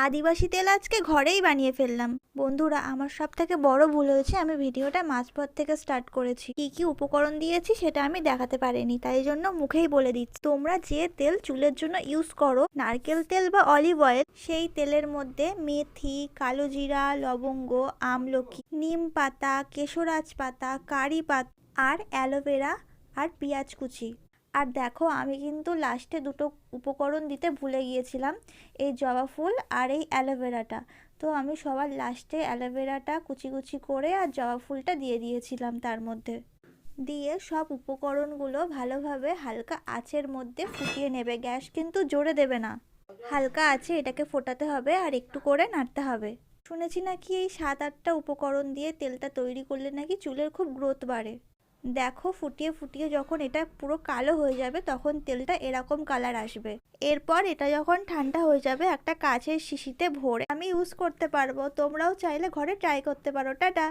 আদিবাসী তেল আজকে ঘরেই বানিয়ে ফেললাম। বন্ধুরা, আমার সব থেকে বড় ভুল হয়েছে, আমি ভিডিওটা মাঝপথ থেকে স্টার্ট করেছি। কি কি উপকরণ দিয়েছি সেটা আমি দেখাতে পারিনি, তাই জন্য মুখেই বলে দিচ্ছি। তোমরা যে তেল চুলের জন্য ইউজ করো, নারকেল তেল বা অলিভ অয়েল, সেই তেলের মধ্যে মেথি, কালো জিরা, লবঙ্গ, আমলকি, নিম পাতা, কেশরাজ পাতা, কারি পাতা আর অ্যালোভেরা আর পেঁয়াজ কুচি। আর দেখো, আমি কিন্তু লাস্টে দুটো উপকরণ দিতে ভুলে গিয়েছিলাম, এই জবা ফুল আর এই অ্যালোভেরাটা। তো আমি সবার লাস্টে অ্যালোভেরাটা কুচি কুচি করে আর জবা ফুলটা দিয়ে দিয়েছিলাম তার মধ্যে। দিয়ে সব উপকরণগুলো ভালোভাবে হালকা আঁচের মধ্যে ফুটিয়ে নেবে। গ্যাস কিন্তু জোরে দেবে না, হালকা আঁচে এটাকে ফোটাতে হবে আর একটু করে নাড়তে হবে। শুনেছি নাকি এই 7-8টা উপকরণ দিয়ে তেলটা তৈরি করলে নাকি চুলের খুব গ্রোথ বাড়ে। দেখো, ফুটিয়ে ফুটিয়ে যখন এটা পুরো কালো হয়ে যাবে তখন তেলটা এরকম কালার আসবে। এরপর এটা যখন ঠান্ডা হয়ে যাবে একটা কাচের শিশিতে ভরে আমি ইউজ করতে পারবো। তোমরাও চাইলে ঘরে ট্রাই করতে পারো। টাটা।